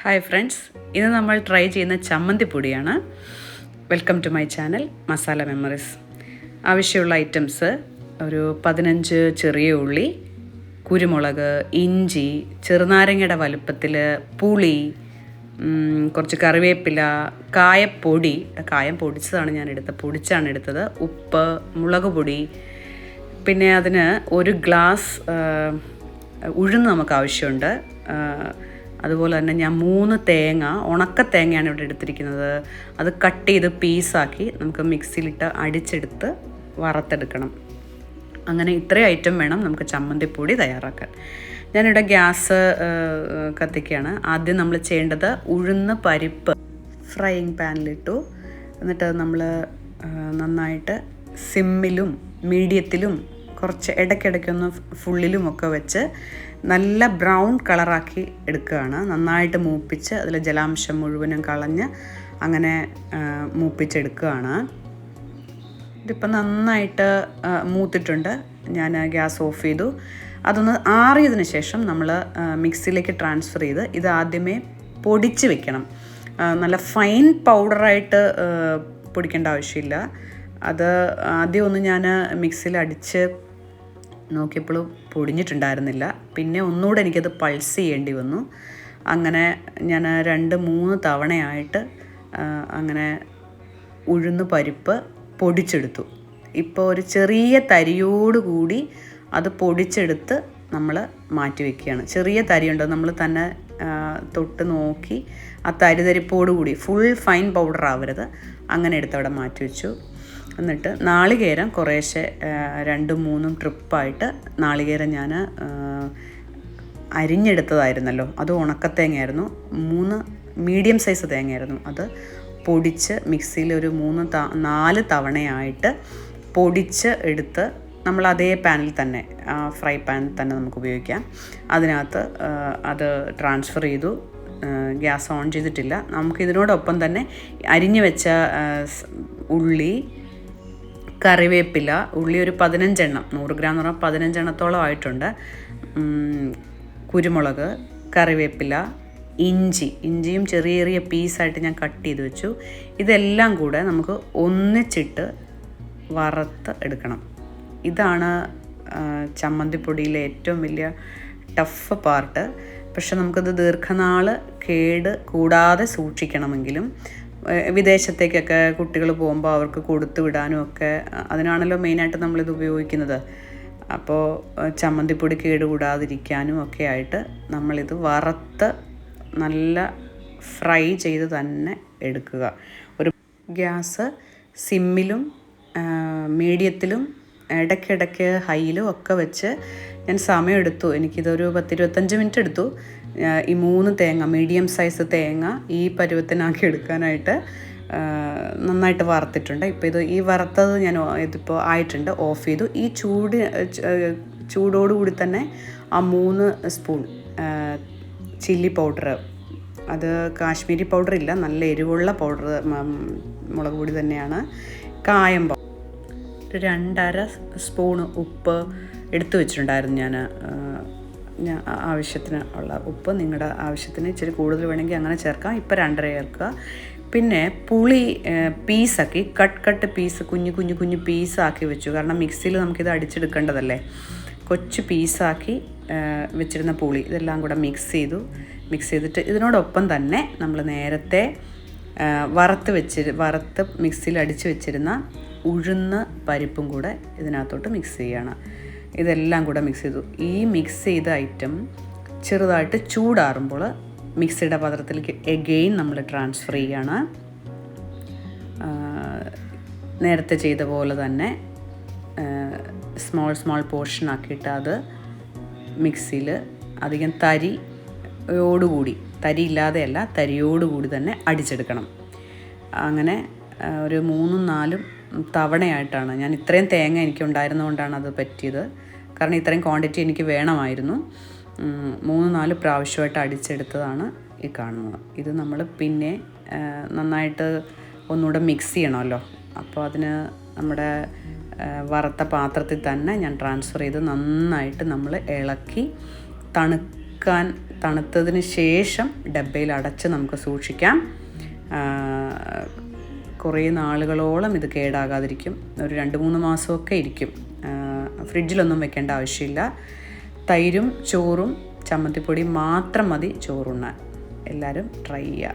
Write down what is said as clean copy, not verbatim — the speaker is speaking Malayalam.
ഹായ് ഫ്രണ്ട്സ്, ഇന്ന് നമ്മൾ ട്രൈ ചെയ്യുന്ന ചമ്മന്തിപ്പൊടിയാണ്. Welcome to my channel Masala memories. ആവശ്യമുള്ള ഐറ്റംസ്: ഒരു 15 ചെറിയ ഉള്ളി, കുരുമുളക്, ഇഞ്ചി, ചെറുനാരങ്ങയുടെ വലുപ്പത്തിൽ പുളി, കുറച്ച് കറിവേപ്പില, കായപ്പൊടി, കായം പൊടിച്ചതാണ് പൊടിച്ചാണ് എടുത്തത്, ഉപ്പ്, മുളക് പൊടി, പിന്നെ അതിന് ഒരു ഗ്ലാസ് ഉഴുന്ന് നമുക്ക് ആവശ്യമുണ്ട്. അതുപോലെ തന്നെ ഞാൻ 3 തേങ്ങ, ഉണക്ക തേങ്ങയാണ് ഇവിടെ എടുത്തിരിക്കുന്നത്. അത് കട്ട് ചെയ്ത് പീസാക്കി നമുക്ക് മിക്സിയിലിട്ട് അടിച്ചെടുത്ത് വറുത്തെടുക്കണം. അങ്ങനെ ഇത്രയും ഐറ്റം വേണം നമുക്ക് ചമ്മന്തിപ്പൊടി തയ്യാറാക്കാൻ. ഞാനിവിടെ ഗ്യാസ് കത്തിക്കുകയാണ്. ആദ്യം നമ്മൾ ചെയ്യേണ്ടത് ഉഴുന്ന് പരിപ്പ് ഫ്രൈയിങ് പാനിലിട്ടു. എന്നിട്ട് നമ്മൾ നന്നായിട്ട് സിമ്മിലും മീഡിയത്തിലും കുറച്ച് ഇടയ്ക്കിടയ്ക്കൊന്ന് ഫുള്ളിലുമൊക്കെ വെച്ച് നല്ല ബ്രൗൺ കളറാക്കി എടുക്കുകയാണ്. നന്നായിട്ട് മൂപ്പിച്ച് അതിൽ ജലാംശം മുഴുവനും കളഞ്ഞ് അങ്ങനെ മൂപ്പിച്ചെടുക്കുകയാണ്. ഇതിപ്പോൾ നന്നായിട്ട് മൂത്തിട്ടുണ്ട്. ഞാൻ ഗ്യാസ് ഓഫ് ചെയ്തു. അതൊന്ന് ആറിയതിന് ശേഷം നമ്മൾ മിക്സിയിലേക്ക് ട്രാൻസ്ഫർ ചെയ്ത് ഇത് ആദ്യമേ പൊടിച്ച് വെക്കണം. നല്ല ഫൈൻ പൗഡറായിട്ട് പൊടിക്കേണ്ട ആവശ്യമില്ല. അത് ആദ്യം ഒന്ന് ഞാൻ മിക്സിയിൽ അടിച്ച് നോക്കിയപ്പോൾ പൊടിഞ്ഞിട്ടുണ്ടായിരുന്നില്ല. പിന്നെ ഒന്നുകൂടെ എനിക്കത് പൾസ് ചെയ്യേണ്ടി വന്നു. അങ്ങനെ ഞാൻ 2-3 തവണയായിട്ട് അങ്ങനെ ഉഴുന്ന് പരിപ്പ് പൊടിച്ചെടുത്തു. ഇപ്പോൾ ഒരു ചെറിയ തരിയോടുകൂടി അത് പൊടിച്ചെടുത്ത് നമ്മൾ മാറ്റി വയ്ക്കുകയാണ്. ചെറിയ തരിയുണ്ട്, നമ്മൾ തന്നെ തൊട്ട് നോക്കി ആ തരിതരിപ്പോടുകൂടി, ഫുൾ ഫൈൻ പൗഡർ ആവരുത്, അങ്ങനെ എടുത്ത് അവിടെ മാറ്റി വെച്ചു. എന്നിട്ട് നാളികേരം കുറേശ്ശെ 2-3 ട്രിപ്പായിട്ട് നാളികേരം ഞാൻ അരിഞ്ഞെടുത്തതായിരുന്നല്ലോ. അത് ഉണക്കത്തേങ്ങയായിരുന്നു. 3 മീഡിയം സൈസ് തേങ്ങയായിരുന്നു. അത് പൊടിച്ച് മിക്സിയിൽ ഒരു 3-4 തവണയായിട്ട് പൊടിച്ച് എടുത്ത് നമ്മൾ അതേ പാനിൽ തന്നെ, ഫ്രൈ പാനിൽ തന്നെ നമുക്ക് ഉപയോഗിക്കാം. അതിനകത്ത് അത് ട്രാൻസ്ഫർ ചെയ്തു. ഗ്യാസ് ഓൺ ചെയ്തിട്ടില്ല. നമുക്കിതിനോടൊപ്പം തന്നെ അരിഞ്ഞു വെച്ച ഉള്ളി, കറിവേപ്പില, ഉള്ളി ഒരു 15 എണ്ണം, 100 ഗ്രാം എന്ന് പറഞ്ഞാൽ 15 എണ്ണത്തോളം ആയിട്ടുണ്ട്. കുരുമുളക്, കറിവേപ്പില, ഇഞ്ചിയും ചെറിയ ചെറിയ പീസായിട്ട് ഞാൻ കട്ട് ചെയ്ത് വെച്ചു. ഇതെല്ലാം കൂടെ നമുക്ക് ഒന്നിച്ചിട്ട് വറുത്ത് എടുക്കണം. ഇതാണ് ചമ്മന്തിപ്പൊടിയിലെ ഏറ്റവും വലിയ ടഫ് പാർട്ട്. പക്ഷെ നമുക്കത് ദീർഘനാൾ കേട് കൂടാതെ സൂക്ഷിക്കണമെങ്കിലും വിദേശത്തേക്കൊക്കെ കുട്ടികൾ പോകുമ്പോൾ അവർക്ക് കൊടുത്തു വിടാനും ഒക്കെ അതിനാണല്ലോ മെയിനായിട്ട് നമ്മളിത് ഉപയോഗിക്കുന്നത്. അപ്പോൾ ചമ്മന്തിപ്പൊടി കേടുകൂടാതിരിക്കാനും ഒക്കെ ആയിട്ട് നമ്മളിത് വറുത്ത് നല്ല ഫ്രൈ ചെയ്ത് തന്നെ എടുക്കുക. ഒരു ഗ്യാസ് സിമ്മിലും മീഡിയത്തിലും ഇടയ്ക്കിടയ്ക്ക് ഹൈയിലും ഒക്കെ വെച്ച് ഞാൻ സമയമെടുത്തു. എനിക്കിതൊരു 10-25 മിനിറ്റ് എടുത്തു. ഈ 3 തേങ്ങ, മീഡിയം സൈസ് തേങ്ങ ഈ പരുവത്തിനാക്കി എടുക്കാനായിട്ട് നന്നായിട്ട് വറുത്തിട്ടുണ്ട്. ഇപ്പോൾ ഈ വറുത്തത് ഇതിപ്പോൾ ആയിട്ടുണ്ട്. ഓഫ് ചെയ്തു. ഈ ചൂടോടുകൂടി തന്നെ ആ 3 സ്പൂൺ ചില്ലി പൗഡർ, അത് കാശ്മീരി പൗഡർ ഇല്ല, നല്ല എരിവുള്ള പൗഡർ, മുളക് പൊടി തന്നെയാണ്. കായം പൗഡർ, 2.5 സ്പൂൺ ഉപ്പ് എടുത്തു വെച്ചിട്ടുണ്ടായിരുന്നു. ഞാൻ ആവശ്യത്തിന് ഉള്ള ഉപ്പ്, നിങ്ങളുടെ ആവശ്യത്തിന് ഇച്ചിരി കൂടുതൽ വേണമെങ്കിൽ അങ്ങനെ ചേർക്കാം. ഇപ്പോൾ 2.5 ചേർക്കുക. പിന്നെ പുളി പീസാക്കി കട്ട് പീസ്, കുഞ്ഞു പീസാക്കി വെച്ചു. കാരണം മിക്സിയിൽ നമുക്കിത് അടിച്ചെടുക്കേണ്ടതല്ലേ. കൊച്ചു പീസാക്കി വെച്ചിരുന്ന പുളി ഇതെല്ലാം കൂടെ മിക്സ് ചെയ്തിട്ട് ഇതിനോടൊപ്പം തന്നെ നമ്മൾ നേരത്തെ വറുത്ത് മിക്സിയിൽ അടിച്ച് വെച്ചിരുന്ന ഉഴുന്ന് പരിപ്പും കൂടെ ഇതിനകത്തോട്ട് മിക്സ് ചെയ്യുകയാണ്. ഇതെല്ലാം കൂടെ മിക്സ് ചെയ്തു. ഈ മിക്സ് ചെയ്ത ഐറ്റം ചെറുതായിട്ട് ചൂടാറുമ്പോൾ മിക്സിയുടെ പാത്രത്തിലേക്ക് എഗെയിൻ നമ്മൾ ട്രാൻസ്ഫർ ചെയ്യുകയാണ്. നേരത്തെ ചെയ്ത പോലെ തന്നെ സ്മോൾ പോർഷൻ ആക്കിയിട്ട് അത് മിക്സിയിൽ അധികം തരിയില്ലാതെയല്ല, തരിയോടുകൂടി തന്നെ അടിച്ചെടുക്കണം. അങ്ങനെ ഒരു 3-4 തവണയായിട്ടാണ്. ഞാൻ ഇത്രയും തേങ്ങ എനിക്ക് ഉണ്ടായിരുന്നതുകൊണ്ടാണ് അത് പറ്റിയത്. കാരണം ഇത്രയും ക്വാണ്ടിറ്റി എനിക്ക് വേണമായിരുന്നു. 3-4 പ്രാവശ്യമായിട്ട് അടിച്ചെടുത്തതാണ് ഈ കാണുന്നത്. ഇത് നമ്മൾ പിന്നെ നന്നായിട്ട് ഒന്നുകൂടെ മിക്സ് ചെയ്യണമല്ലോ. അപ്പോൾ അതിന് നമ്മുടെ വറുത്ത പാത്രത്തിൽ തന്നെ ഞാൻ ട്രാൻസ്ഫർ ചെയ്ത് നന്നായിട്ട് നമ്മൾ ഇളക്കി തണുക്കാൻ തണുത്തതിന് ശേഷം ഡബ്ബയിൽ അടച്ച് നമുക്ക് സൂക്ഷിക്കാം. കുറേ നാളുകളോളം ഇത് കേടാകാതിരിക്കും. ഒരു 2-3 മാസമൊക്കെ ഇരിക്കും. ഫ്രിഡ്ജിലൊന്നും വെക്കേണ്ട ആവശ്യമില്ല. തൈരും ചോറും ചമ്മന്തിപ്പൊടി മാത്രം മതി ചോറുണ്ണാൻ. എല്ലാവരും ട്രൈ ചെയ്യുക.